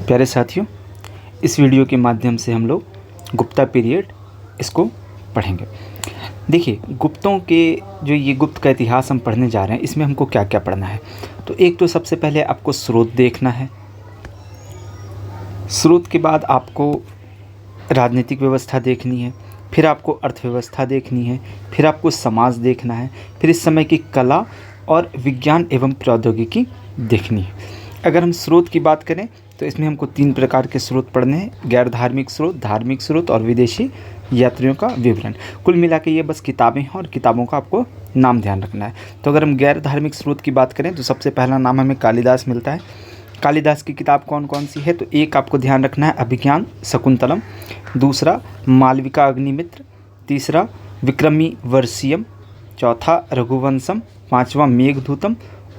प्यारे साथियों, इस वीडियो के माध्यम से हम लोग गुप्ता पीरियड इसको पढ़ेंगे। देखिए, गुप्तों के जो ये गुप्त का इतिहास हम पढ़ने जा रहे हैं, इसमें हमको क्या क्या पढ़ना है। तो एक तो सबसे पहले आपको स्रोत देखना है। स्रोत के बाद आपको राजनीतिक व्यवस्था देखनी है, फिर आपको अर्थव्यवस्था देखनी है, फिर आपको समाज देखना है, फिर इस समय की कला और विज्ञान एवं प्रौद्योगिकी देखनी है। अगर हम स्रोत की बात करें तो इसमें हमको 3 प्रकार के स्रोत पढ़ने हैं: गैर धार्मिक स्रोत, धार्मिक स्रोत और विदेशी यात्रियों का विवरण। कुल मिला के ये बस किताबें हैं और किताबों का आपको नाम ध्यान रखना है। तो अगर हम गैर धार्मिक स्रोत की बात करें तो सबसे पहला नाम हमें कालिदास मिलता है। कालिदास की किताब कौन कौन सी है? तो एक आपको ध्यान रखना है अभिज्ञान शकुंतलम, दूसरा मालविका अग्निमित्र, तीसरा विक्रमी वर्षियम, चौथा रघुवंशम, पांचवा मेघदूतम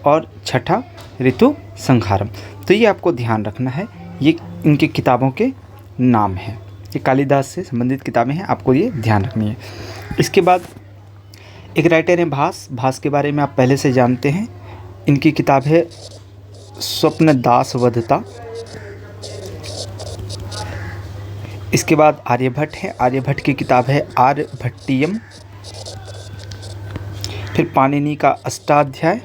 और छठा ऋतु संहारम। तो ये आपको ध्यान रखना है, ये इनकी किताबों के नाम हैं। ये कालिदास से संबंधित किताबें हैं, आपको ये ध्यान रखनी है। इसके बाद एक राइटर हैं भास। भास के बारे में आप पहले से जानते हैं। इनकी किताब है स्वप्न दास वधता। इसके बाद आर्यभट्ट है। आर्यभट्ट की किताब है आर्यभट्टियम। फिर पाणिनि का अष्टाध्याय,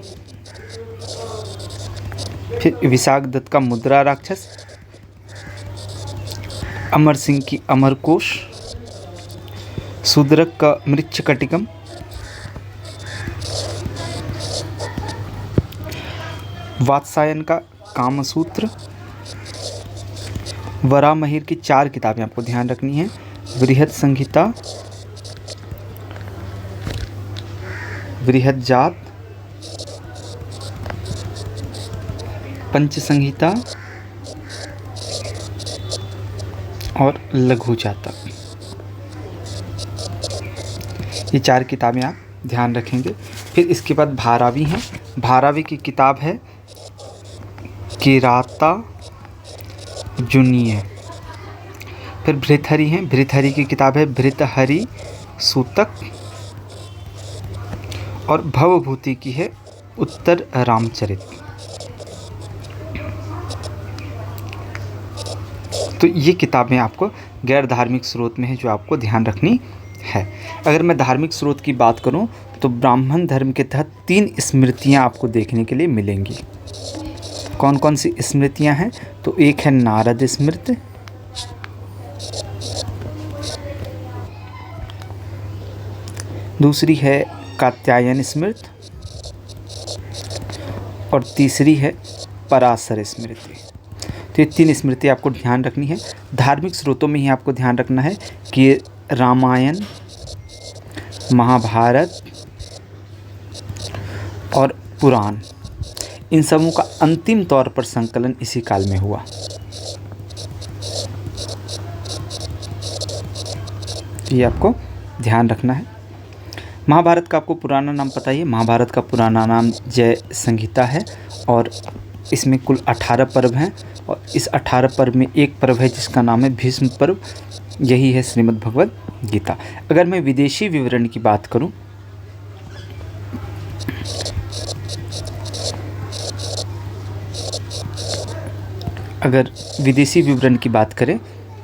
फिर विशाख दत्त का मुद्रा राक्षस, अमर सिंह की अमरकोश, शूद्रक का मृच्छकटिकम, वात्सायन का कामसूत्र। वराहमिहिर की 4 किताबें आपको ध्यान रखनी है: बृहद संहिता, बृहद जात, पंच संहिता और लघु जातक। ये 4 किताबें आप ध्यान रखेंगे। फिर इसके बाद भारावी हैं। भारावी की किताब है किराता जुनिय। फिर भृतहरि हैं। भृतहरि की किताब है भृतहरि सूतक। और भवभूति की है उत्तर रामचरित। तो ये किताबें आपको गैर धार्मिक स्रोत में है, जो आपको ध्यान रखनी है। अगर मैं धार्मिक स्रोत की बात करूं तो ब्राह्मण धर्म के तहत 3 स्मृतियां आपको देखने के लिए मिलेंगी। कौन कौन सी स्मृतियां हैं? तो एक है नारद स्मृति, दूसरी है कात्यायन स्मृति और तीसरी है पराशर स्मृति। तो ये 3 स्मृति आपको ध्यान रखनी है। धार्मिक स्रोतों में ही आपको ध्यान रखना है कि रामायण, महाभारत और पुराण, इन सबों का अंतिम तौर पर संकलन इसी काल में हुआ। ये आपको ध्यान रखना है। महाभारत का आपको पुराना नाम पता ही है। महाभारत का पुराना नाम जय संहिता है और इसमें कुल 18 पर्व हैं और इस 18 पर्व में एक पर्व है जिसका नाम है भीष्म पर्व। यही है श्रीमद् भगवद गीता। अगर मैं विदेशी विवरण की बात करूं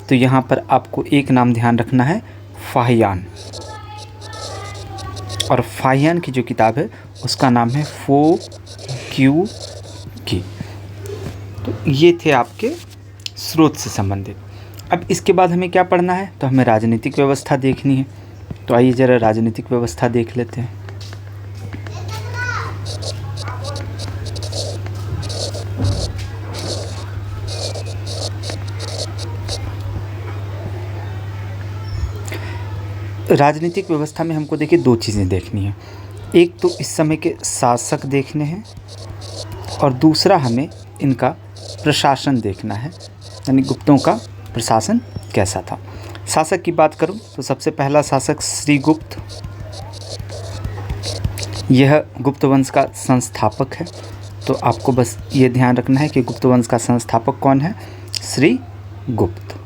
तो यहाँ पर आपको एक नाम ध्यान रखना है, फाहियान। और फाहियान की जो किताब है उसका नाम है फो क्यू की। तो ये थे आपके स्रोत से संबंधित। अब इसके बाद हमें क्या पढ़ना है? तो हमें राजनीतिक व्यवस्था देखनी है। तो आइए ज़रा राजनीतिक व्यवस्था देख लेते हैं। राजनीतिक व्यवस्था में हमको देखिए 2 चीज़ें देखनी है। एक तो इस समय के शासक देखने हैं और दूसरा हमें इनका प्रशासन देखना है, यानी गुप्तों का प्रशासन कैसा था। शासक की बात करूं तो सबसे पहला शासक श्रीगुप्त। यह गुप्त वंश का संस्थापक है। तो आपको बस ये ध्यान रखना है कि गुप्त वंश का संस्थापक कौन है? श्रीगुप्त।